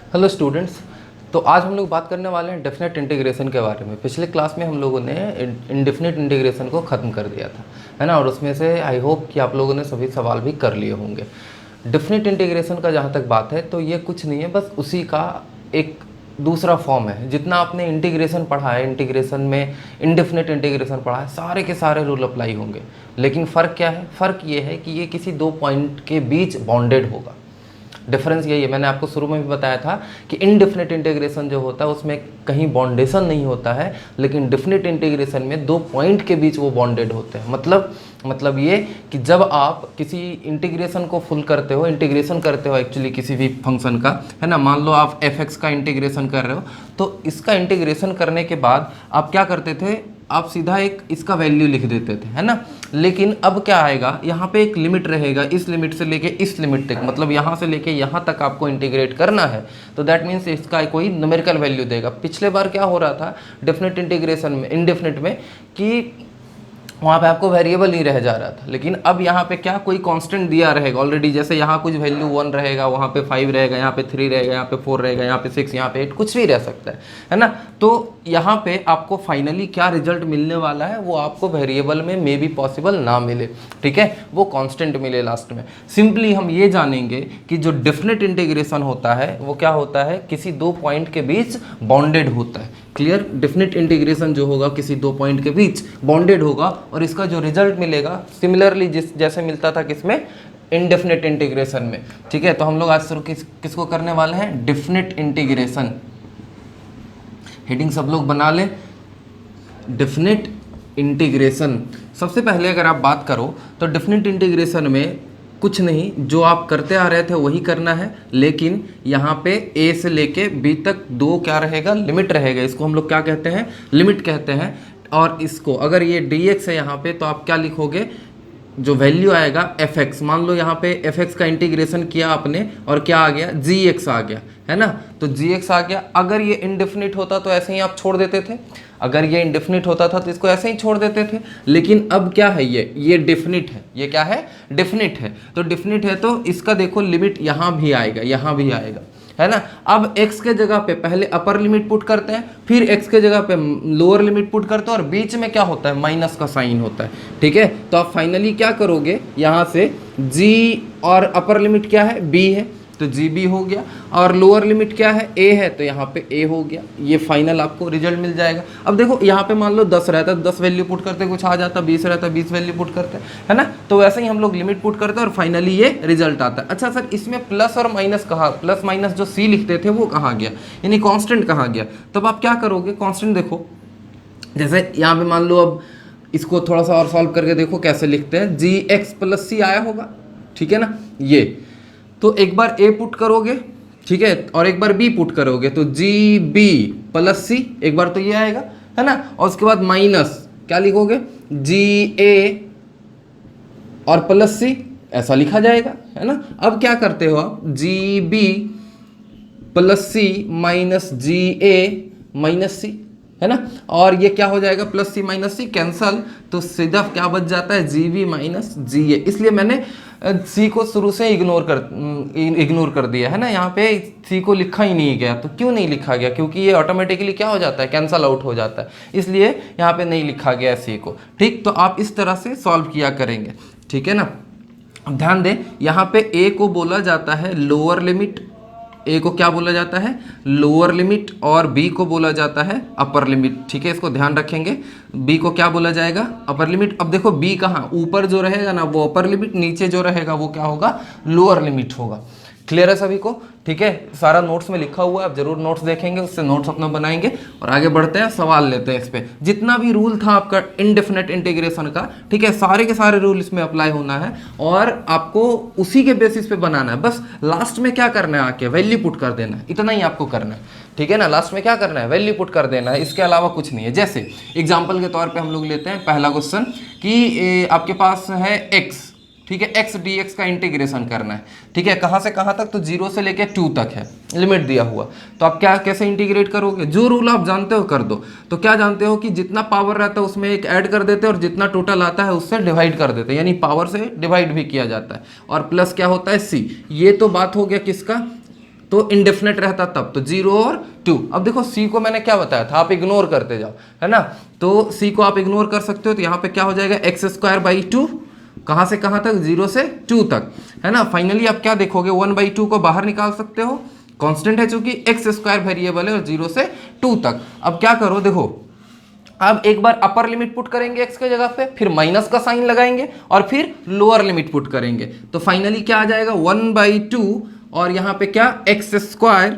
Hello students. तो आज हम लोग बात करने वाले हैं डेफिनेट इंटीग्रेशन के बारे में। पिछले क्लास में हम लोगों ने इनडेफिनेट इंटीग्रेशन को ख़त्म कर दिया था, है ना। और उसमें से आई होप कि आप लोगों ने सभी सवाल भी कर लिए होंगे। डेफिनेट इंटीग्रेशन का जहाँ तक बात है तो ये कुछ नहीं है, बस उसी का एक दूसरा फॉर्म है। जितना आपने इंटीग्रेशन पढ़ा है, इंटीग्रेशन में इनडेफिनेट इंटीग्रेशन पढ़ा है, सारे के सारे रूल अप्लाई होंगे। लेकिन फ़र्क क्या है? फ़र्क ये है कि ये किसी दो पॉइंट के बीच बाउंडेड होगा। डिफरेंस यही है। मैंने आपको शुरू में भी बताया था कि इनडेफिनेट इंटीग्रेशन जो होता है उसमें कहीं बाउंडेशन नहीं होता है, लेकिन डेफिनेट इंटीग्रेशन में दो पॉइंट के बीच वो बाउंडेड होते हैं। मतलब ये कि जब आप किसी इंटीग्रेशन को फुल करते हो, इंटीग्रेशन करते हो एक्चुअली किसी भी फंक्शन का, है ना। मान लो आप f(x) का इंटीग्रेशन कर रहे हो, तो इसका इंटीग्रेशन करने के बाद आप क्या करते थे? आप सीधा एक इसका वैल्यू लिख देते थे, है ना। लेकिन अब क्या आएगा, यहाँ पे एक लिमिट रहेगा, इस लिमिट से लेके इस लिमिट तक, मतलब यहाँ से लेके यहाँ तक आपको इंटीग्रेट करना है। तो दैट मीन्स इसका कोई न्यूमेरिकल वैल्यू देगा। पिछले बार क्या हो रहा था डेफिनेट इंटीग्रेशन में, इनडेफिनेट में, कि वहाँ पे आपको वेरिएबल नहीं रह जा रहा था। लेकिन अब यहाँ पे क्या, कोई कांस्टेंट दिया रहेगा ऑलरेडी। जैसे यहाँ कुछ वैल्यू 1 रहेगा, वहाँ पे 5 रहेगा, यहाँ पे 3 रहेगा, यहाँ पे 4 रहेगा, यहाँ पे 6, यहाँ पे 8, कुछ भी रह सकता है ना। तो यहाँ पे आपको फाइनली क्या रिजल्ट मिलने वाला है, वो आपको वेरिएबल में मे बी पॉसिबल ना मिले, ठीक है, वो कांस्टेंट मिले लास्ट में। सिंपली हम ये जानेंगे कि जो डेफिनेट इंटीग्रेशन होता है वो क्या होता है, किसी दो पॉइंट के बीच बाउंडेड होता है। क्लियर? डेफिनेट इंटीग्रेशन जो होगा किसी दो पॉइंट के बीच बाउंडेड होगा, और इसका जो रिजल्ट मिलेगा सिमिलरली जैसे मिलता था किसमें, इनडेफिनेट इंटीग्रेशन में। ठीक है, तो हम लोग आज शुरू किसको करने वाले हैं? Definite integration. हेडिंग सब लोग बना लें, डेफिनेट इंटीग्रेशन। सबसे पहले अगर आप बात करो तो डेफिनेट इंटीग्रेशन में कुछ नहीं, जो आप करते आ रहे थे वही करना है, लेकिन यहाँ पे a से लेके b तक दो क्या रहेगा, लिमिट रहेगा। इसको हम लोग क्या कहते हैं? लिमिट कहते हैं। और इसको अगर ये dx है यहाँ पे, तो आप क्या लिखोगे, जो वैल्यू आएगा f(x). मान लो यहाँ पे f(x) का इंटीग्रेशन किया आपने और क्या आ गया, gx आ गया, है ना। तो gx आ गया। अगर ये इनडेफिनिट होता तो ऐसे ही आप छोड़ देते थे, अगर ये इनडेफिनिट होता था तो इसको ऐसे ही छोड़ देते थे। लेकिन अब क्या है, ये डेफिनिट है। ये क्या है? डेफिनिट है। तो डेफिनिट है तो इसका देखो लिमिट यहाँ भी आएगा, यहाँ भी आएगा, है ना। अब x के जगह पे पहले अपर लिमिट पुट करते हैं, फिर x के जगह पे लोअर लिमिट पुट करते हैं, और बीच में क्या होता है, माइनस का साइन होता है। ठीक है, तो आप फाइनली क्या करोगे, यहाँ से g, और अपर लिमिट क्या है, b है, तो GB हो गया, और लोअर लिमिट क्या है, A है, तो यहाँ पे A हो गया। ये फाइनल आपको रिजल्ट मिल जाएगा। अब देखो यहाँ पे मान लो 10 रहता है, 10 वैल्यू पुट करते कुछ आ जाता, 20 रहता है, 20 वैल्यू पुट करते, है ना। तो वैसे ही हम लोग लिमिट पुट करते हैं और फाइनली ये रिजल्ट आता है। अच्छा सर, इसमें प्लस और माइनस कहाँ, प्लस माइनस जो C लिखते थे वो कहाँ गया, यानी कॉन्स्टेंट कहाँ गया? तब आप क्या करोगे, कॉन्स्टेंट देखो, जैसे यहाँ पे मान लो, अब इसको थोड़ा सा और सॉल्व करके देखो कैसे लिखते हैं, gx + c आया होगा, ठीक है ना। ये तो एक बार a पुट करोगे, ठीक है, और एक बार b पुट करोगे, तो gb + c, एक बार तो ये आएगा, है ना। और उसके बाद माइनस क्या लिखोगे, ga और +c, ऐसा लिखा जाएगा, है ना। अब क्या करते हो आप, gb + c - ga - c, है ना। और ये क्या हो जाएगा, +c - c कैंसल, तो सीधा क्या बच जाता है, gb - ga। इसलिए मैंने c को शुरू से इग्नोर कर दिया, है ना। यहाँ पे c को लिखा ही नहीं गया। तो क्यों नहीं लिखा गया? क्योंकि ये ऑटोमेटिकली क्या हो जाता है, कैंसल आउट हो जाता है, इसलिए यहाँ पे नहीं लिखा गया c को। ठीक, तो आप इस तरह से सॉल्व किया करेंगे, ठीक है ना। अब ध्यान दें, यहाँ पे a को बोला जाता है लोअर लिमिट, a को क्या बोला जाता है, लोअर लिमिट, और b को बोला जाता है अपर लिमिट। ठीक है, इसको ध्यान रखेंगे, b को क्या बोला जाएगा, अपर लिमिट। अब देखो b कहाँ, ऊपर जो रहेगा ना वो अपर लिमिट, नीचे जो रहेगा वो क्या होगा, लोअर लिमिट होगा। क्लियर है सभी को? ठीक है, सारा नोट्स में लिखा हुआ है, आप जरूर नोट्स देखेंगे, उससे नोट्स अपना बनाएंगे और आगे बढ़ते हैं, सवाल लेते हैं इस पे। जितना भी रूल था आपका इनडेफिनेट इंटीग्रेशन का, ठीक है, सारे के सारे रूल इसमें अप्लाई होना है और आपको उसी के बेसिस पे बनाना है। बस लास्ट में क्या करना है, आके वैल्यू पुट कर देना है, इतना ही आपको करना है, ठीक है ना। लास्ट में क्या करना है, वैल्यू पुट कर देना है, इसके अलावा कुछ नहीं है। जैसे एग्जाम्पल के तौर पर हम लोग लेते हैं पहला क्वेश्चन कि आपके पास है x, ठीक है, x dx का इंटीग्रेशन करना है, ठीक है, कहाँ से कहाँ तक, तो 0 से लेके 2 तक है लिमिट दिया हुआ। तो आप क्या कैसे इंटीग्रेट करोगे, जो रूल आप जानते हो कर दो। तो क्या जानते हो कि जितना पावर रहता है उसमें एक ऐड कर देते हैं और जितना टोटल आता है उससे डिवाइड कर देते हैं, यानी पावर से डिवाइड भी किया जाता है। और प्लस क्या होता है, c। ये तो बात हो गया किसका, तो इंडेफिनेट रहता तब, तो 0 और 2। अब देखो सी को मैंने क्या बताया था, आप इग्नोर करते जाओ, है ना, तो सी को आप इग्नोर कर सकते हो, तो यहाँ पे क्या हो जाएगा x² 2, कहाँ से कहाँ तक, 0 से 2 तक, है ना। फाइनली आप क्या देखोगे, 1/2 को बाहर निकाल सकते हो, कांस्टेंट है चूंकि, x² वेरिएबल है और 0 से 2 तक। अब क्या करो, देखो अब एक बार अपर लिमिट पुट करेंगे x के जगह पे, फिर माइनस का साइन लगाएंगे और फिर लोअर लिमिट पुट करेंगे, तो फाइनली क्या आ जाएगा 1/2 और यहाँ पे क्या x²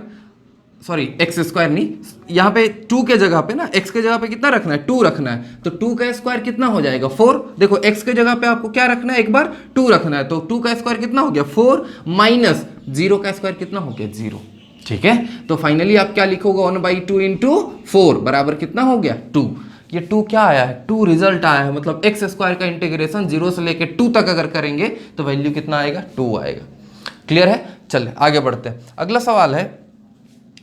नहीं, यहाँ पे 2 के जगह पे ना, x के जगह पे कितना रखना है, 2 रखना है, तो 2 का स्क्वायर कितना हो जाएगा 4। देखो x के जगह पे आपको क्या रखना है, एक बार 2 रखना है, तो 2 का स्क्वायर कितना हो गया 4 माइनस 0 का स्क्वायर कितना हो गया 0। ठीक है, तो फाइनली आप क्या लिखोगे 1/2 इंटू 4 बराबर कितना हो गया 2। ये 2 क्या आया है, 2 रिजल्ट आया है, मतलब x² का इंटीग्रेशन 0 से लेके 2 तक अगर करेंगे तो वैल्यू कितना आएगा 2 आएगा। क्लियर है, चलिए आगे बढ़ते हैं। अगला सवाल है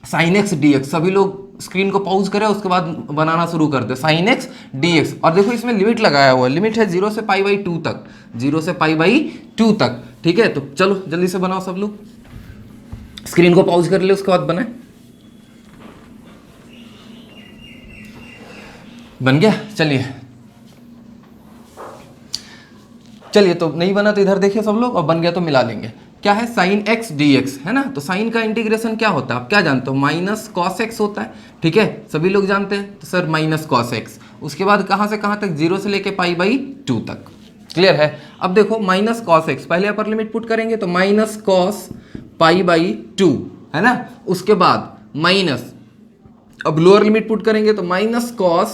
sin x dx। सभी लोग स्क्रीन को पॉज करें, उसके बाद बनाना शुरू कर दे sin x dx। और देखो इसमें लिमिट लगाया हुआ है, लिमिट है 0 से π/2 तक, 0 से π/2 तक। ठीक है, तो चलो जल्दी से बनाओ, सब लोग स्क्रीन को पॉज कर ले, उसके बाद बनाए। बन गया, चलिए तो नहीं बना तो इधर देखिए सब लोग, और बन गया तो मिला लेंगे। क्या है sin x dx, है ना, तो साइन का इंटीग्रेशन क्या होता है, आप क्या जानते हो, माइनस cos x होता है। ठीक है, सभी लोग जानते हैं, तो सर माइनस cos x, उसके बाद कहाँ से कहाँ तक, 0 से लेके π/2 तक। क्लियर है, अब देखो माइनस cos x, पहले अपर लिमिट पुट करेंगे तो माइनस cos π/2, है ना, उसके बाद माइनस, अब लोअर लिमिट पुट करेंगे तो माइनस cos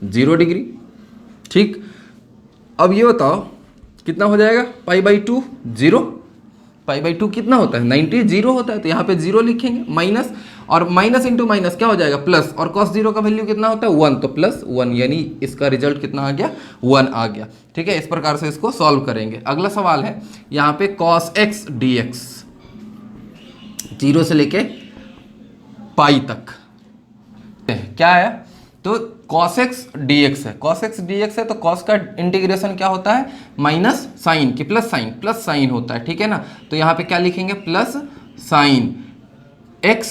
0 डिग्री। ठीक, अब ये बताओ कितना हो जाएगा π/2 0, π/2 कितना होता है 90, 0 होता है, तो यहाँ पे 0 लिखेंगे, माइनस, और माइनस इंटू माइनस क्या हो जाएगा प्लस, और cos 0 का वैल्यू कितना होता है 1, तो +1, यानी इसका रिजल्ट कितना आ गया 1 आ गया। ठीक है, इस प्रकार से इसको सॉल्व करेंगे। अगला सवाल है यहाँ पे cos x dx, 0 से लेके पाई तक क्या आया, तो cos x dx है, cos x dx है, तो cos का इंटीग्रेशन क्या होता है, माइनस साइन की प्लस साइन होता है। ठीक है ना, तो यहाँ पे क्या लिखेंगे प्लस साइन x,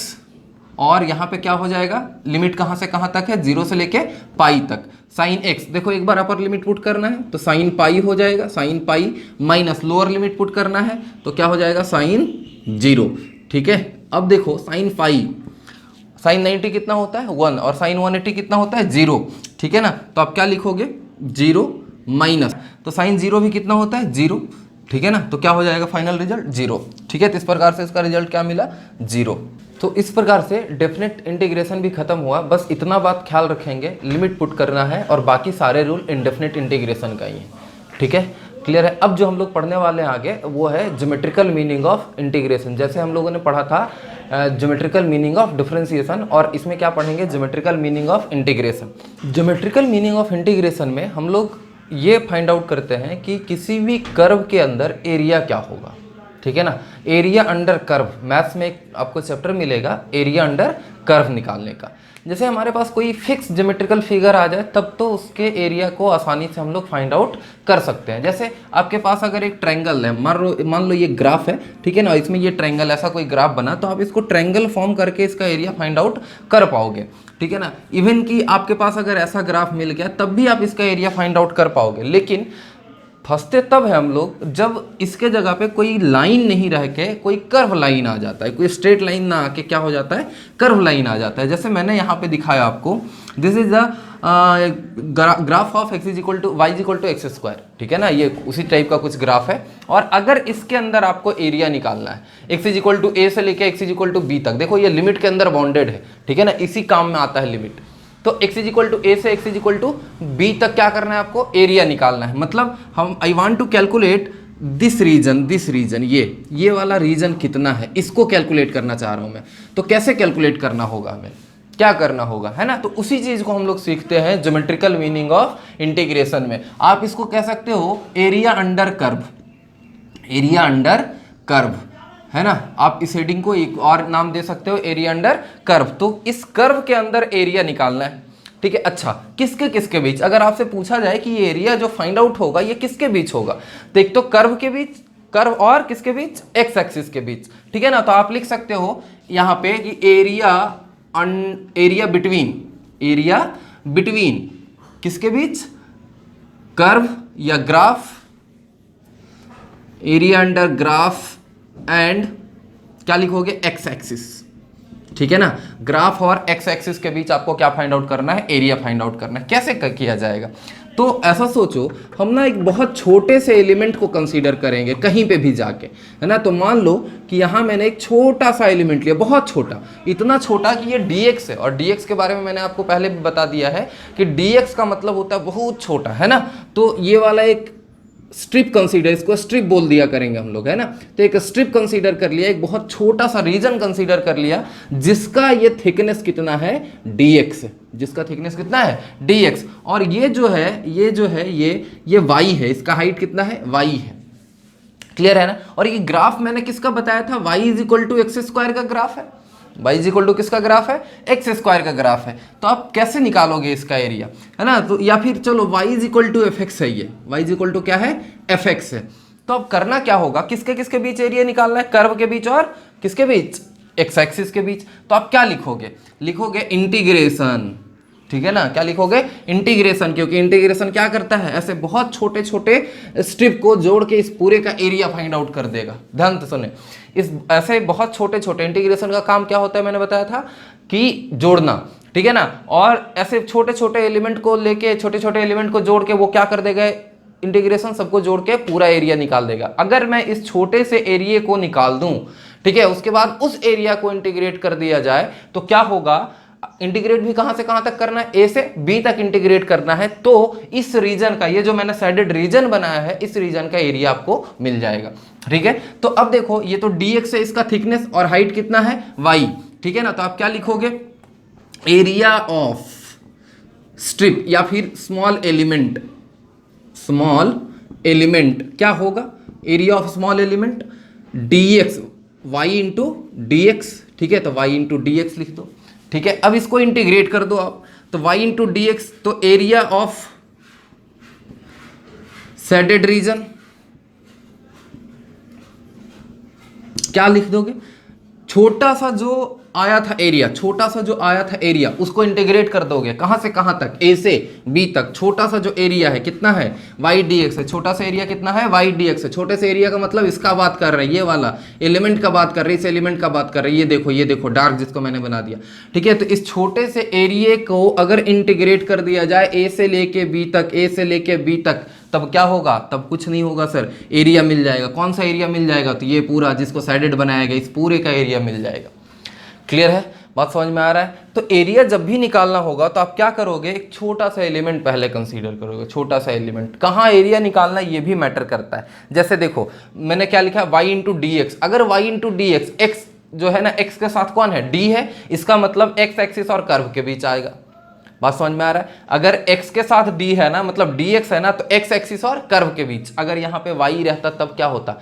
और यहाँ पे क्या हो जाएगा, लिमिट कहाँ से कहाँ तक है, 0 से लेके पाई तक, साइन x। देखो एक बार अपर लिमिट पुट करना है तो साइन पाई हो जाएगा, sine pi, minus lower limit put करना है तो क्या हो जाएगा साइन 0। ठीक है, अब देखो साइन पाई, साइन 90 कितना होता है 1, और साइन 180 कितना होता है 0। ठीक है ना, तो आप क्या लिखोगे 0 माइनस, तो साइन 0 भी कितना होता है 0। ठीक है ना, तो क्या हो जाएगा फाइनल रिजल्ट 0। ठीक है, तो इस प्रकार से इसका रिजल्ट क्या मिला 0। तो इस प्रकार से डेफिनेट इंटीग्रेशन भी खत्म हुआ। बस इतना बात ख्याल रखेंगे, लिमिट पुट करना है और बाकी सारे रूल इंडेफिनेट इंटीग्रेशन का ही है। ठीक है, क्लियर है। अब जो हम लोग पढ़ने वाले हैं आगे वो है ज्योमेट्रिकल मीनिंग ऑफ इंटीग्रेशन। जैसे हम लोगों ने पढ़ा था ज्योमेट्रिकल मीनिंग ऑफ डिफरेंशिएशन, और इसमें क्या पढ़ेंगे geometrical meaning of integration. Geometrical meaning of integration में हम लोग ये फाइंड आउट करते हैं कि किसी भी कर्व के अंदर एरिया क्या होगा। ठीक है ना, एरिया अंडर कर्व, मैथ्स में एक आपको चैप्टर मिलेगा एरिया अंडर कर्व निकालने का। जैसे हमारे पास कोई फिक्स ज्योमेट्रिकल फिगर आ जाए तब तो उसके एरिया को आसानी से हम लोग फाइंड आउट कर सकते हैं। जैसे आपके पास अगर एक ट्रायंगल है, मान लो ये ग्राफ है, ठीक है ना, इसमें ये ट्रायंगल ऐसा कोई ग्राफ बना तो आप इसको ट्रायंगल फॉर्म करके इसका एरिया फाइंड आउट कर पाओगे। ठीक है ना, इवन कि आपके पास अगर ऐसा ग्राफ मिल गया तब भी आप इसका एरिया फाइंड आउट कर पाओगे। लेकिन फंसते तब है हम लोग जब इसके जगह पे कोई लाइन नहीं रह के कोई कर्व लाइन आ जाता है, कोई स्ट्रेट लाइन ना आके क्या हो जाता है कर्व लाइन आ जाता है। जैसे मैंने यहाँ पे दिखाया आपको, this is the graph of x equal to y equal to x square. ठीक है ना, ये उसी टाइप का कुछ ग्राफ है। और अगर इसके अंदर आपको एरिया निकालना है x इक्वल टू a से लेके x इक्वल टू b तक, देखो ये लिमिट के अंदर बाउंडेड है। ठीक है ना, इसी काम में आता है लिमिट। तो x इक्वल टू a से x इक्वल टू b तक क्या करना है आपको एरिया निकालना है। मतलब हम I want to calculate this region, ये वाला रीजन कितना है, इसको कैलकुलेट करना चाह रहा हूं मैं। तो कैसे कैलकुलेट करना होगा, हमें क्या करना होगा, है ना। तो उसी चीज को हम लोग सीखते हैं ज्योमेट्रिकल मीनिंग ऑफ इंटीग्रेशन में। आप इसको कह सकते हो area under curve, area under curve, है ना। आप इस हेडिंग को एक और नाम दे सकते हो एरिया अंडर कर्व। तो इस कर्व के अंदर एरिया निकालना है। ठीक है, अच्छा किसके किसके बीच, अगर आपसे पूछा जाए कि ये एरिया जो फाइंड आउट होगा ये किसके बीच होगा, तो एक तो कर्व के बीच, कर्व और किसके बीच, एक्स एक्सिस के बीच, ठीक है ना। तो आप लिख सकते हो यहाँ पे कि एरिया बिटवीन किसके बीच, कर्व या graph, area under graph and क्या लिखोगे, एक्स एक्सिस, ठीक है ना। ग्राफ और एक्स एक्सिस के बीच आपको क्या फाइंड आउट करना है, एरिया फाइंड आउट करना है। कैसे किया जाएगा, तो ऐसा सोचो हम ना एक बहुत छोटे से एलिमेंट को कंसीडर करेंगे कहीं पे भी जाके, है ना। तो मान लो कि यहाँ मैंने एक छोटा सा एलिमेंट लिया, बहुत छोटा, इतना छोटा कि ये dx है, और dx के बारे में मैंने आपको पहले भी बता दिया है कि dx का मतलब होता है बहुत छोटा, है ना। तो ये वाला एक स्ट्रिप कंसीडर, इसको स्ट्रिप बोल दिया करेंगे हम लोग, है ना। तो एक स्ट्रिप कंसीडर कर लिया, एक बहुत छोटा सा रीजन कंसीडर कर लिया जिसका ये थिकनेस कितना है, dx है, जिसका थिकनेस कितना है, dx। और ये जो है ये y है, इसका हाइट कितना है, y है, क्लियर है ना। और ये ग्राफ मैंने किसका बताया था, y is equal to x square का ग्राफ है, y इज इक्वल टू किसका ग्राफ है, एक्स स्क्वायर का ग्राफ है। तो आप कैसे निकालोगे इसका एरिया, है ना। तो या फिर चलो y is equal to f x है, ये y इज इक्वल टू क्या है, एफ एक्स है। तो अब करना क्या होगा, किसके किसके बीच एरिया निकालना है, कर्व के बीच और किसके बीच, एक्स एक्सिस के बीच। तो आप क्या लिखोगे इंटीग्रेशन, ठीक है ना। क्या लिखोगे, इंटीग्रेशन, क्योंकि इंटीग्रेशन क्या करता है, ऐसे बहुत छोटे छोटे स्ट्रिप को जोड़ के इस पूरे का एरिया फाइंड आउट कर देगा। ध्यान से सुने, इस ऐसे बहुत छोटे छोटे इंटीग्रेशन का काम क्या होता है, मैंने बताया था कि जोड़ना, ठीक है ना। और ऐसे छोटे छोटे एलिमेंट को लेके, छोटे छोटे एलिमेंट को जोड़ के वो क्या कर देगा, इंटीग्रेशन सबको जोड़ के पूरा एरिया निकाल देगा। अगर मैं इस छोटे से एरिया को निकाल दूं, ठीक है, उसके बाद उस एरिया को इंटीग्रेट कर दिया जाए तो क्या होगा, इंटीग्रेट भी कहां से कहां तक करना है, ए से बी तक इंटीग्रेट करना है। तो इस रीजन का, ये जो मैंने शेडेड रीजन बनाया है, इस रीजन का एरिया आपको मिल जाएगा, ठीक है। तो अब देखो ये तो dx है, इसका थिकनेस, और हाइट कितना है, y, ठीक है ना। तो आप क्या लिखोगे, एरिया ऑफ स्ट्रिप या फिर स्मॉल एलिमेंट क्या होगा, area of small element dx, y into dx, ठीक है। तो y इंटू dx लिख दो, ठीक है। अब इसको इंटीग्रेट कर दो आप, तो y इंटू dx, तो एरिया ऑफ शेडेड रीजन क्या लिख दोगे, छोटा सा जो आया था एरिया, उसको इंटीग्रेट कर दोगे कहां से कहां तक, ए से बी तक। छोटा सा जो एरिया है कितना है, y dx है, छोटा सा एरिया कितना है, y dx है। छोटे से एरिया का मतलब इसका बात कर रहे हैं, ये वाला एलिमेंट का बात कर रही है, इस एलिमेंट का बात कर रही है, ये देखो डार्क जिसको मैंने बना दिया, ठीक है। तो इस छोटे से एरिया को अगर इंटीग्रेट कर दिया जाए ए से लेके बी तक, तब क्या होगा, तब कुछ नहीं होगा सर, एरिया मिल जाएगा। कौन सा एरिया मिल जाएगा, तो ये पूरा जिसको साइडेड बनाया गया, इस पूरे का एरिया मिल जाएगा। क्लियर है, बात समझ में आ रहा है। तो एरिया जब भी निकालना होगा तो आप क्या करोगे, एक छोटा सा एलिमेंट पहले कंसीडर करोगे, छोटा सा एलिमेंट। कहाँ एरिया निकालना ये भी मैटर करता है। जैसे देखो मैंने क्या लिखा, y इंटू डी एक्स। अगर y into d x, x जो है ना, एक्स के साथ कौन है, d है, इसका मतलब एक्स एक्सिस और कर्व के बीच आएगा। बात समझ में आ रहा है। अगर x के साथ d है ना, मतलब dx है ना, तो x एक्सिस और कर्व के बीच। अगर यहाँ पे y रहता तब क्या होता,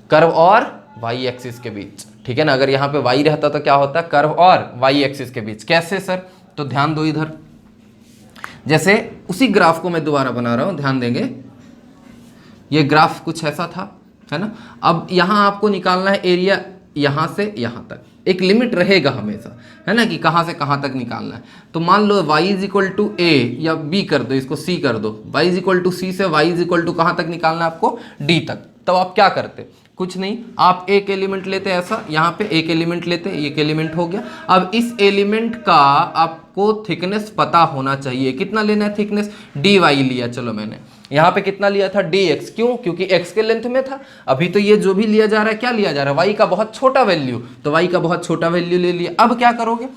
कर्व और y एक्सिस के बीच, ठीक है ना। अगर यहाँ पे y रहता तो क्या होता, कर्व और y एक्सिस के बीच। कैसे सर, तो ध्यान दो इधर, जैसे उसी ग्राफ को मैं दोबारा बना रहा हूँ, ध्यान देंगे। ये ग्राफ कुछ ऐसा था, है ना। अब यहाँ आपको निकालना है एरिया, यहाँ से यहाँ तक एक लिमिट रहेगा हमेशा, है ना, कि कहाँ से कहाँ तक निकालना है। तो मान लो y is equal to a या b कर दो, इसको c कर दो। y is equal to c से y इज इक्वल टू कहाँ तक निकालना है आपको, d तक। तब आप क्या करते, कुछ नहीं, आप एक एलिमेंट लेते ऐसा, यहाँ पे एक एलिमेंट लेते, एक एलिमेंट हो गया। अब इस एलिमेंट का आपको थिकनेस पता होना चाहिए, कितना लेना है थिकनेस, dy लिया, चलो मैंने यहाँ पे कितना लिया था, dx। क्यों, क्योंकि x के लेंथ में था। अभी तो ये जो भी लिया जा रहा है, क्या लिया जा रहा है, y का बहुत छोटा वैल्यू, तो y का बहुत छोटा वैल्यू ले लिया। अब क्या करोगे,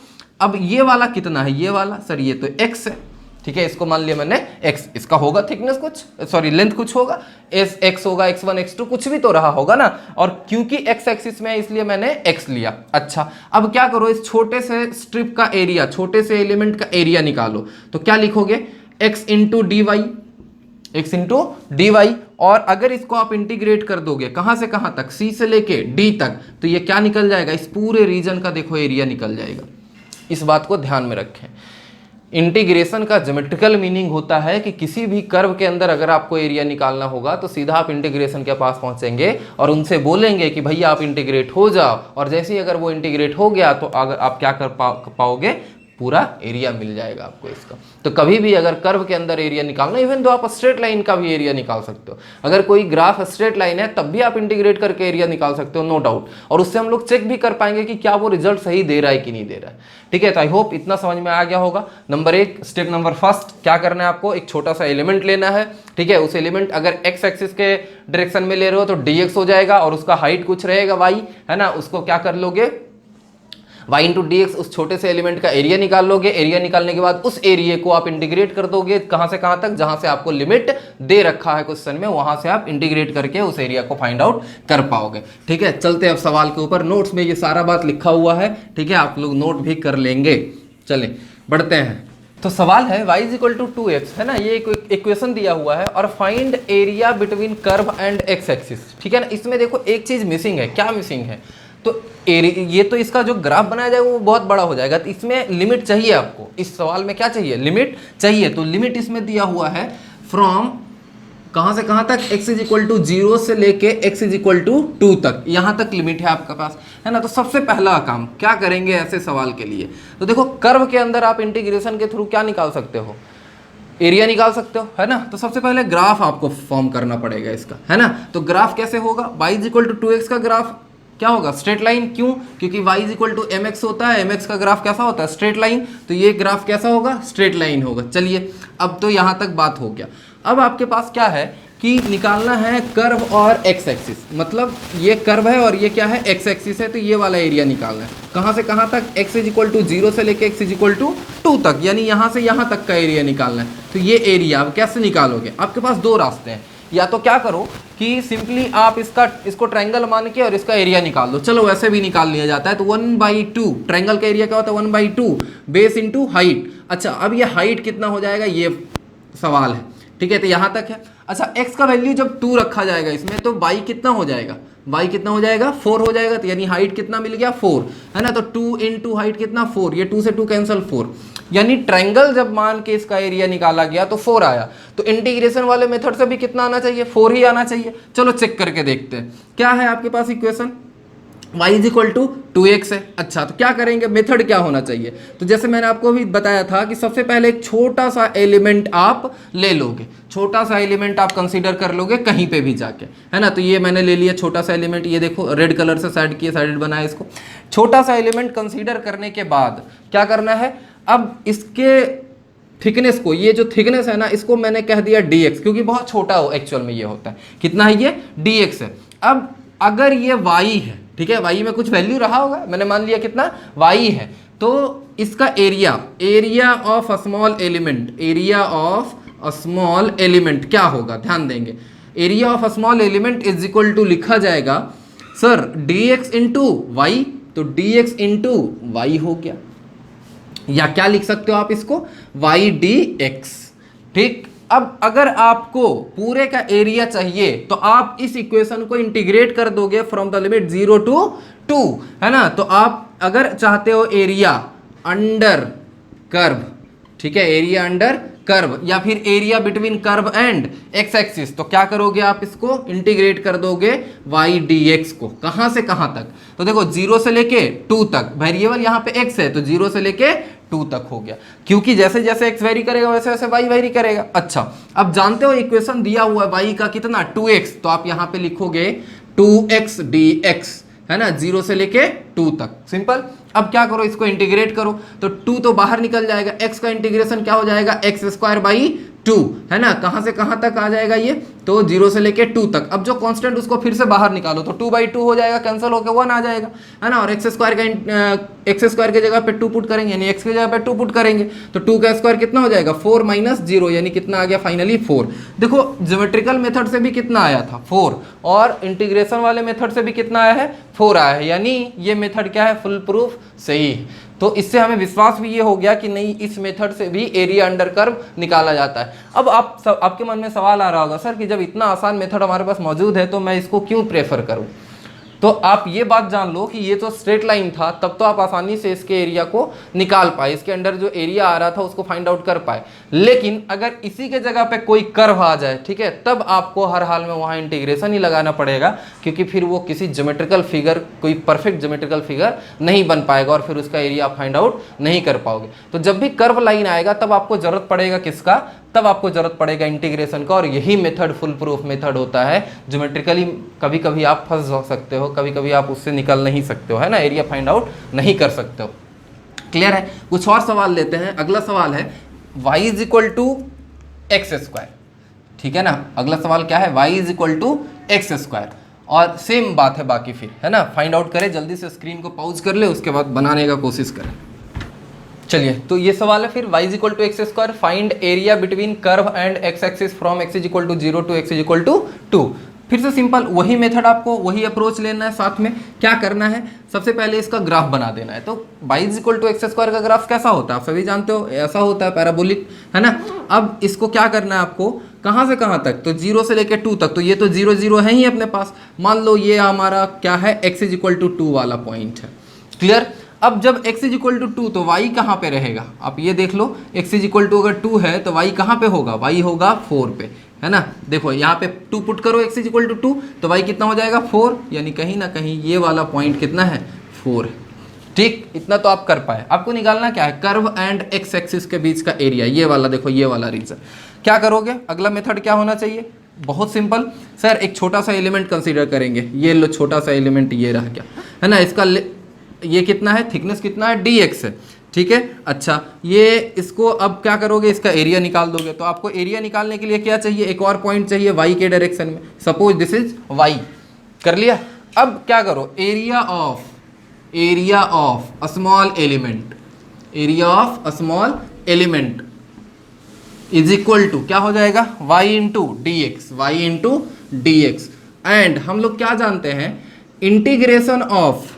अब ये वाला कितना है, ये वाला सर ये तो x है, ठीक है। इसको मान लिया मैंने x, इसका होगा थिकनेस कुछ, सॉरी लेंथ कुछ होगा, x होगा, x1 x2 कुछ भी तो रहा होगा ना। और क्योंकि x एक्सिस में है इसलिए मैंने x लिया। अच्छा, अब क्या करो, इस छोटे से स्ट्रिप का एरिया, छोटे से एलिमेंट का एरिया निकालो। तो क्या लिखोगे, x इंटू डी वाई। और अगर इसको आप इंटीग्रेट कर दोगे कहां से कहां तक, c से लेके d तक, तो ये क्या निकल जाएगा, इस पूरे रीजन का देखो एरिया निकल जाएगा। इस बात को ध्यान में रखें। इंटीग्रेशन का ज्योमेट्रिकल मीनिंग होता है कि किसी भी कर्व के अंदर अगर आपको एरिया निकालना होगा तो सीधा आप इंटीग्रेशन के पास पहुंचेंगे और उनसे बोलेंगे कि भैया आप इंटीग्रेट हो जाओ, और जैसे ही अगर वो इंटीग्रेट हो गया तो अगर आप क्या कर पाओगे, पूरा एरिया मिल जाएगा आपको इसका। तो कभी भी अगर कर्व के अंदर एरिया निकालना, इवन तो आप स्ट्रेट लाइन का भी एरिया निकाल सकते हो, अगर कोई ग्राफ स्ट्रेट लाइन है तब भी आप इंटीग्रेट करके एरिया निकाल सकते हो, नो डाउट, और उससे हम लोग चेक भी कर पाएंगे कि क्या वो रिजल्ट सही दे रहा है कि नहीं दे रहा है। ठीक है, तो आई होप इतना समझ में आ गया होगा। नंबर 1 स्टेप नंबर फर्स्ट क्या करना है आपको, एक छोटा सा एलिमेंट लेना है। ठीक है, उस एलिमेंट अगर एक्स एक्सिस के डायरेक्शन में ले रहे हो तो dx हो जाएगा, और उसका हाइट कुछ रहेगा y, है ना, उसको क्या कर लोगे, y इंटू डी एक्स, उस छोटे से एलिमेंट का एरिया निकाल लोगे। एरिया निकालने के बाद उस एरिया को आप इंटीग्रेट कर दोगे, कहां से कहां तक, जहां से आपको लिमिट दे रखा है क्वेश्चन में, वहां से आप इंटीग्रेट करके उस एरिया को फाइंड आउट कर पाओगे। ठीक है, चलते हैं अब सवाल के ऊपर। नोट्स में ये सारा बात लिखा हुआ है, ठीक है, आप लोग नोट भी कर लेंगे। चलें बढ़ते हैं। तो सवाल है y is equal to 2x, है ना, ये एक इक्वेशन दिया हुआ है, और find area between curve and x axis. ठीक है ना, इसमें देखो एक चीज मिसिंग है। क्या मिसिंग है, तो ये तो इसका जो ग्राफ बनाया जाएगा वो बहुत बड़ा हो जाएगा, तो इसमें लिमिट चाहिए आपको। इस सवाल में क्या चाहिए, लिमिट चाहिए। तो लिमिट इसमें दिया हुआ है फ्रॉम कहां से कहां तक, x इज इक्वल टू 0 से लेके x इज इक्वल टू 2 तक, यहां तक लिमिट है आपके पास, है ना। तो सबसे पहला काम क्या करेंगे ऐसे सवाल के लिए, तो देखो कर्व के अंदर आप इंटीग्रेशन के थ्रू क्या निकाल सकते हो, एरिया निकाल सकते हो, है ना। तो सबसे पहले ग्राफ आपको फॉर्म करना पड़ेगा इसका, है ना। तो ग्राफ कैसे होगा, y is equal to 2x का ग्राफ क्या होगा, स्ट्रेट लाइन। क्यों, क्योंकि y is equal to mx होता है, mx का ग्राफ कैसा होता है, स्ट्रेट लाइन, तो ये ग्राफ कैसा होगा, स्ट्रेट लाइन होगा। चलिए अब तो यहाँ तक बात हो गया। अब आपके पास क्या है कि निकालना है कर्व और x एक्सिस, मतलब ये कर्व है और ये क्या है, x एक्सिस है, तो ये वाला एरिया निकालना है। कहाँ से कहाँ तक, x इज इक्वल टू 0 से लेके x इज इक्वल टू 2 तक, यानी यहाँ से यहाँ तक का एरिया निकालना है। तो ये एरिया आप कैसे निकालोगे, आपके पास दो रास्ते हैं। या तो क्या करो कि सिंपली आप इसको ट्रायंगल मान के और इसका एरिया निकाल दो, चलो वैसे भी निकाल लिया जाता है। तो 1/2 ट्रायंगल का एरिया क्या होता है, 1/2 बेस इंटू हाइट। अच्छा, अब ये हाइट कितना हो जाएगा, ये सवाल है। ठीक है, तो यहाँ तक है। अच्छा, x का वैल्यू जब 2 रखा जाएगा इसमें, तो y कितना हो जाएगा, y कितना हो जाएगा, 4 हो जाएगा। तो यानी हाइट कितना मिल गया, 4, है ना। तो 2 इंटू हाइट कितना, 4, ये 2 से 2 कैंसिल, 4, यानी ट्रायंगल जब मान के इसका एरिया निकाला गया तो 4 आया। तो इंटीग्रेशन वाले मेथड से भी कितना आना चाहिए, 4 ही आना चाहिए। चलो चेक करके देखते हैं क्या है आपके पास equation, y is equal to 2x है। अच्छा, तो क्या करेंगे, मेथड क्या होना चाहिए, तो जैसे मैंने आपको भी बताया था कि सबसे पहले एक छोटा सा एलिमेंट आप ले लोगे, छोटा सा एलिमेंट आप कंसीडर कर लोगे कहीं पे भी जाके, है ना। तो ये मैंने ले लिया छोटा सा एलिमेंट, ये देखो रेड कलर से साइडेड बनाया इसको। छोटा सा एलिमेंट कंसीडर करने के बाद क्या करना है, अब इसके थिकनेस को, ये जो थिकनेस है ना, इसको मैंने कह दिया dx, क्योंकि बहुत छोटा हो एक्चुअल में ये होता है। कितना है ये, dx है। अब अगर ये y है, ठीक है, y में कुछ वैल्यू रहा होगा, मैंने मान लिया कितना y है, तो इसका area of a small element, area of a small element क्या होगा, ध्यान देंगे। Area of a small element is equal to लिखा जाएगा सर dx इंटू वाई, तो dx इंटू वाई हो गया, या क्या लिख सकते हो आप इसको, y dx। ठीक, अब अगर आपको पूरे का एरिया चाहिए तो आप इस इक्वेशन को इंटीग्रेट कर दोगे फ्रॉम द लिमिट 0 to 2, है ना। तो आप अगर चाहते हो एरिया अंडर कर्व, ठीक है, एरिया अंडर कर्व, या फिर area between curve and x axis, तो क्या करोगे आप इसको इंटीग्रेट कर दोगे y dx को। कहां से कहां तक, तो देखो 0 से लेके 2 तक, वेरिएबल यहाँ पे x है, तो 0 से लेके 2 तक हो गया, क्योंकि जैसे जैसे x वेरी करेगा वैसे वैसे y वेरी करेगा। अच्छा, अब जानते हो इक्वेशन दिया हुआ है y का कितना, 2x, तो आप यहाँ पे लिखोगे 2x dx, है ना, 0 से लेके 2 तक, सिंपल। अब क्या करो, इसको इंटीग्रेट करो, तो 2 तो बाहर निकल जाएगा, x का इंटीग्रेशन क्या हो जाएगा, x²/2, है ना। कहां से कहां तक आ जाएगा ये, तो 0 से लेके 2 तक। अब जो कांस्टेंट उसको फिर से बाहर निकालो, तो 2/2 हो जाएगा, कैंसिल होकर 1 आ जाएगा, है ना। और x² की जगह पे 2 पुट करेंगे, यानी x की जगह पे 2 पुट करेंगे, तो 2 का स्क्वायर कितना हो जाएगा, 4 - 0, यानी कितना आ गया फाइनली 4। देखो ज्योमेट्रिकल मेथड से भी कितना आया था, 4, और इंटीग्रेशन वाले मेथड से भी कितना आया है, 4 आया है, यानी ये मेथड क्या है, फुल प्रूफ सही है। तो इससे हमें विश्वास भी ये हो गया कि नहीं, इस मेथड से भी एरिया अंडर कर्व निकाला जाता है। अब आपके मन में सवाल आ रहा होगा, सर कि जब इतना आसान मेथड हमारे पास मौजूद है तो मैं इसको क्यों प्रेफर करूं। तो आप ये बात जान लो कि ये तो स्ट्रेट लाइन था, तब तो आप आसानी से इसके एरिया को निकाल पाए, इसके अंदर जो एरिया आ रहा था उसको फाइंड आउट कर पाए। लेकिन अगर इसी के जगह पे कोई कर्व आ जाए, ठीक है, तब आपको हर हाल में वहाँ इंटीग्रेशन ही लगाना पड़ेगा, क्योंकि फिर वो किसी ज्योमेट्रिकल फिगर, कोई परफेक्ट ज्योमेट्रिकल फिगर नहीं बन पाएगा और फिर उसका एरिया आप फाइंड आउट नहीं कर पाओगे। तो जब भी कर्व लाइन आएगा तब आपको जरूरत पड़ेगा किसका, तब आपको जरूरत पड़ेगा इंटीग्रेशन का। और यही मेथड फुल प्रूफ मेथड होता है। ज्योमेट्रिकली कभी कभी आप फंस हो सकते हो, कभी कभी आप उससे निकल नहीं सकते हो, है ना, एरिया फाइंड आउट नहीं कर सकते हो। क्लियर है? कुछ और सवाल लेते हैं। अगला सवाल है y is equal to x square, ठीक है ना। अगला सवाल क्या है, y is equal to x square, और सेम बात है बाकी फिर, है ना। फाइंड आउट करें, जल्दी से स्क्रीन को पॉज कर ले, उसके बाद बनाने का कोशिश करें। चलिए, तो ये सवाल है फिर y is equal to x square, find area between curve and x axis from x is equal to 0 to x is equal to 2। फिर से सिंपल वही मेथड, आपको वही अप्रोच लेना है। साथ में क्या करना है, सबसे पहले इसका ग्राफ बना देना है। तो y is equal to x square का ग्राफ कैसा होता है, आप सभी जानते हो, ऐसा होता है, पैराबोलिक, है ना। अब इसको क्या करना है आपको, कहाँ से कहाँ तक, तो 0 से लेकर 2 तक। तो ये तो 0 0 है ही अपने पास। मान लो ये हमारा क्या है, x इज इक्वल टू 2 वाला पॉइंट है। क्लियर? अब जब x इज इक्वल टू 2 तो y कहाँ पे रहेगा, आप ये देख लो, x इज इक्वल टू अगर 2 है तो y कहाँ पे होगा, y होगा 4 पे, है ना। देखो यहाँ पे 2 पुट करो, x इज इक्वल टू 2 तो y कितना हो जाएगा 4, यानी कहीं ना कहीं ये वाला पॉइंट कितना है, 4 है। ठीक, इतना तो आप कर पाए। आपको निकालना क्या है, कर्व एंड x एक्सिस के बीच का एरिया, ये वाला, देखो ये वाला रीजन। क्या करोगे, अगला मेथड क्या होना चाहिए, बहुत सिंपल सर, एक छोटा सा एलिमेंट कंसीडर करेंगे। ये लो छोटा सा एलिमेंट, ये रहा क्या, है ना, इसका ये कितना है, थिकनेस कितना है, dx है, ठीक है। अच्छा, ये इसको अब क्या करोगे, इसका एरिया निकाल दोगे। तो आपको एरिया निकालने के लिए क्या चाहिए, एक और पॉइंट चाहिए y के डायरेक्शन में। सपोज दिस इज y, कर लिया। अब क्या करो, area of a small element, area of a small element is equal to क्या हो जाएगा, y into d x. And हम लोग क्या जानते हैं, integration of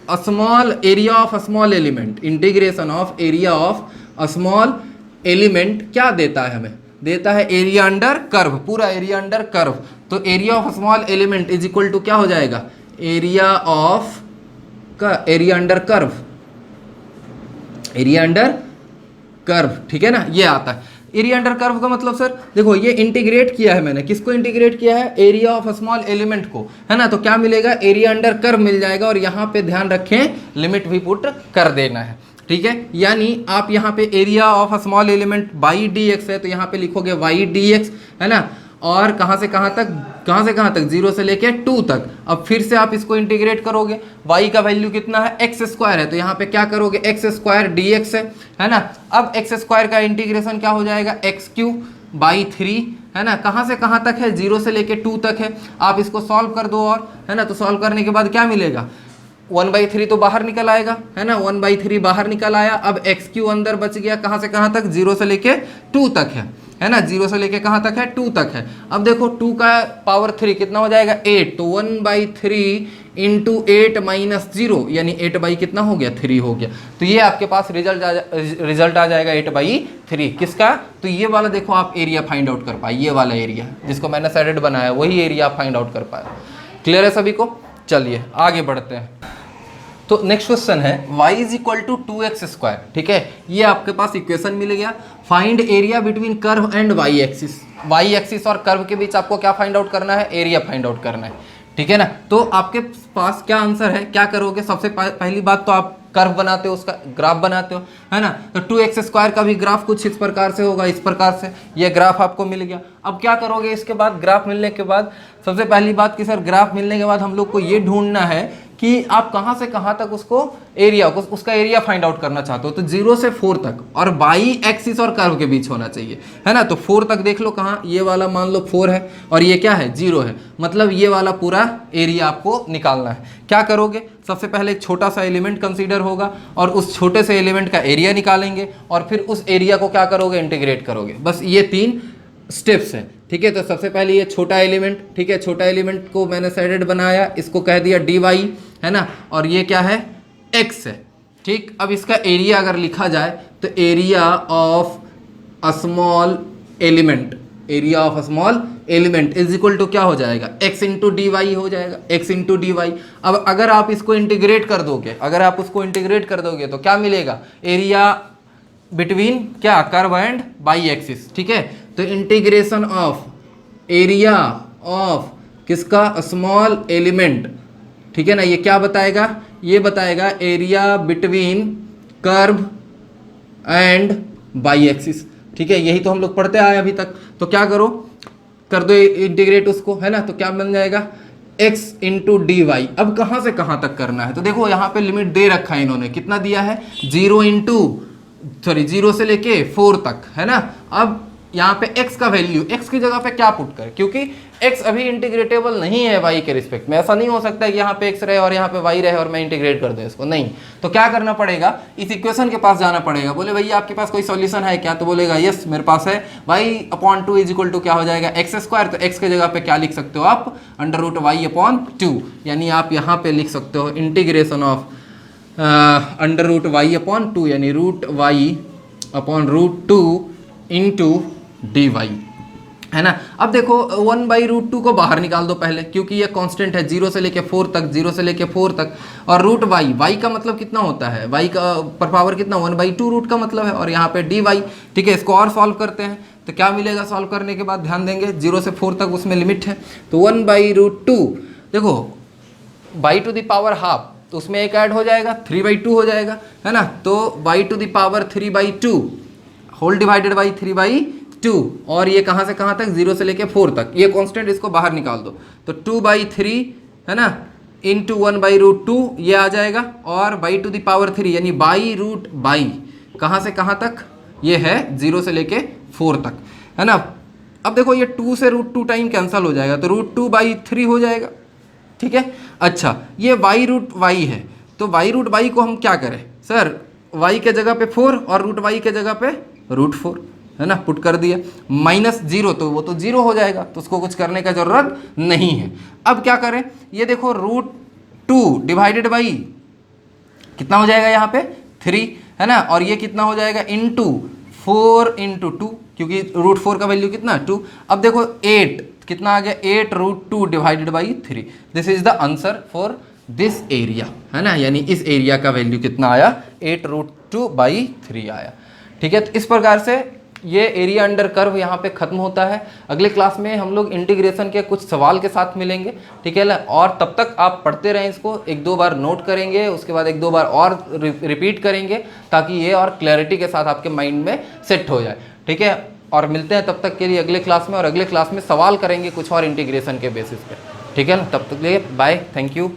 a small area of a small element, integration of area of a small element क्या देता है, हमें देता है एरिया अंडर कर्व, पूरा एरिया अंडर कर्व। तो area of small element is equal to क्या हो जाएगा, एरिया ऑफ का area under curve, area under curve, ठीक है ना, ये आता है। एरिया अंडर कर्व का मतलब सर देखो, ये इंटीग्रेट किया है मैंने, किसको इंटीग्रेट किया है, एरिया ऑफ स्मॉल एलिमेंट को, है ना। तो क्या मिलेगा, एरिया अंडर कर्व मिल जाएगा। और यहाँ पे ध्यान रखें, लिमिट भी पुट कर देना है, ठीक है। यानी आप यहाँ पे area of small element by D x है, तो यहाँ पे लिखोगे वाई डी एक्स, है ना। और कहाँ से कहाँ तक, 0 से लेके 2 तक। अब फिर से आप इसको इंटीग्रेट करोगे, y का वैल्यू कितना है, एक्स स्क्वायर है, तो यहाँ पे क्या करोगे, एक्स स्क्वायर डी एक्स है ना। अब एक्स स्क्वायर का इंटीग्रेशन क्या हो जाएगा, x³/3, है ना। कहाँ से कहाँ तक है, 0 से लेके 2 तक है। आप इसको सॉल्व कर दो, और है ना, तो सॉल्व करने के बाद क्या मिलेगा, 1/3 तो बाहर निकल आएगा, है ना, 1/3 बाहर निकल आया। अब x³ अंदर बच गया, कहाँ से कहाँ तक, 0 से लेके 2 तक है ना, 0 से लेके कहाँ तक है, 2 तक है। अब देखो 2 का पावर 3 कितना हो जाएगा, 8, तो 1/3 इंटू 8 माइनस 0, यानी 8 कितना हो गया, 3 हो गया। तो ये आपके पास रिजल्ट आ जाएगा 8/3 किसका, तो ये वाला देखो आप एरिया फाइंड आउट कर पाए, ये वाला एरिया जिसको मैंने शेडेड बनाया, वही एरिया आप फाइंड आउट कर पाए। क्लियर है सभी को? चलिए आगे बढ़ते हैं। तो नेक्स्ट क्वेश्चन है y is equal to 2x square, ठीक है। ये आपके पास इक्वेशन मिल गया। Find area between curve and y axis और कर्व के बीच आपको क्या फाइंड आउट करना है, एरिया फाइंड आउट करना है, ठीक है ना। तो आपके पास क्या आंसर है, क्या करोगे, सबसे पहली बात तो आप कर्व बनाते हो, उसका ग्राफ बनाते हो, है ना। तो 2x स्क्वायर का भी ग्राफ कुछ इस प्रकार से होगा, इस प्रकार से ये ग्राफ आपको मिल गया। अब क्या करोगे, इसके बाद ग्राफ मिलने के बाद सबसे पहली बात कि सर ग्राफ मिलने के बाद हम लोग को ये ढूंढना है कि आप कहाँ से कहाँ तक उसको एरिया, उसका एरिया फाइंड आउट करना चाहते हो। तो 0 से 4 तक, और बाई एक्सिस और कर्व के बीच होना चाहिए, है ना। तो 4 तक देख लो, कहाँ, ये वाला मान लो 4 है, और ये क्या है, 0 है, मतलब ये वाला पूरा एरिया आपको निकालना है। क्या करोगे, सबसे पहले एक छोटा सा एलिमेंट कंसीडर होगा, और उस छोटे से एलिमेंट का एरिया निकालेंगे, और फिर उस एरिया को क्या करोगे, इंटीग्रेट करोगे। बस ये 3 स्टेप्स हैं, ठीक है। तो सबसे पहले ये छोटा एलिमेंट, ठीक है, छोटा एलिमेंट को मैंने शेडेड बनाया, इसको कह दिया dy, है ना, और ये क्या है, x है, ठीक। अब इसका एरिया अगर लिखा जाए तो area of a small element area of small element is equal to क्या हो जाएगा, x इंटू डी वाई हो जाएगा, x इंटू डी वाई। अब अगर आप इसको इंटीग्रेट कर दोगे, अगर आप उसको इंटीग्रेट कर दोगे तो क्या मिलेगा, एरिया बिटवीन क्या, कर्व एंड बाई एक्सिस। ठीक है, तो इंटीग्रेशन ऑफ एरिया ऑफ किसका, स्मॉल एलिमेंट, ठीक है ना, ये क्या बताएगा, ये बताएगा area between curve and by axis. ठीक है, यही तो हम लोग पढ़ते आए अभी तक। तो क्या करो, कर दो इंटीग्रेट उसको, है ना, तो क्या बन जाएगा, x इंटू डी वाई। अब कहाँ से कहाँ तक करना है, तो देखो यहाँ पे लिमिट दे रखा है इन्होंने, कितना दिया है, 0 से लेके 4 तक, है ना। अब यहाँ पे x का वैल्यू, x की जगह पे क्या पुट करें, क्योंकि x अभी इंटीग्रेटेबल नहीं है y के रिस्पेक्ट में। ऐसा नहीं हो सकता है कि यहाँ पे x रहे और यहाँ पे y रहे और मैं इंटीग्रेट कर दूं इसको, नहीं। तो क्या करना पड़ेगा, इस इक्वेशन के पास जाना पड़ेगा। बोले भैया आपके पास कोई सॉल्यूशन है क्या, तो बोलेगा यस मेरे पास है, y/2 इज इक्वल टू क्या हो जाएगा, x²। तो x की जगह पे क्या लिख सकते हो आप, √y/2, यानी आप यहाँ पे लिख सकते हो इंटीग्रेशन ऑफ √y/2, यानी √y/√2 इंटू डी वाई, है ना। अब देखो 1/√2 को बाहर निकाल दो पहले, क्योंकि ये कांस्टेंट है 0 से लेके 4 तक, 0 से लेके 4 तक। और रूट वाई, वाई का मतलब कितना होता है, वाई का पर पावर कितना, 1/2 रूट का मतलब है, और यहाँ पे डी वाई। ठीक है, इसको और सॉल्व करते हैं तो क्या मिलेगा, सॉल्व करने के बाद ध्यान देंगे 0 से 4 तक उसमें लिमिट है, तो 1/√2, देखो by to the power half, तो उसमें एक ऐड हो जाएगा 3/2 हो जाएगा, है ना। तो by to the power 3/2 whole divided by 3/2, और ये कहाँ से कहाँ तक, 0 से लेके 4 तक। ये कांस्टेंट इसको बाहर निकाल दो, तो 2/3, है ना, इंटू 1/√2 ये आ जाएगा, और बाई टू द पावर 3 यानी बाई कहाँ से कहाँ तक, ये है 0 से लेके 4 तक, है ना। अब देखो ये 2 से √2 टाइम कैंसिल हो जाएगा, तो √2/3 हो जाएगा। ठीक है, अच्छा ये y/y है, तो y/y को हम क्या करें सर, y के जगह पे 4 और √y के जगह पे √4, है ना, पुट कर दिया। -0 तो वो तो 0 हो जाएगा, तो उसको कुछ करने का जरूरत नहीं है। अब क्या करें, ये देखो √2 डिवाइडेड बाई कितना हो जाएगा यहाँ पे 3, है ना, और ये कितना हो जाएगा इंटू 4 इंटू 2, क्योंकि √4 का वैल्यू कितना 2। अब देखो 8 कितना आ गया, 8√2 divided by 3। This is the answer for this area, है ना, यानी इस एरिया का वैल्यू कितना आया, 8√2/3 आया। ठीक है, तो इस प्रकार से ये एरिया अंडर कर्व यहाँ पे खत्म होता है। अगले क्लास में हम लोग इंटीग्रेशन के कुछ सवाल के साथ मिलेंगे, ठीक है ना, और तब तक आप पढ़ते रहें इसको, 1-2 बार नोट करेंगे, उसके बाद 1-2 बार और रिपीट करेंगे, ताकि ये और क्लैरिटी के साथ आपके माइंड में सेट हो जाए। ठीक है, और मिलते हैं तब तक के लिए अगले क्लास में, और अगले क्लास में सवाल करेंगे कुछ और इंटीग्रेशन के बेसिस पे। ठीक है ना, तब तक के लिए बाय, थैंक यू।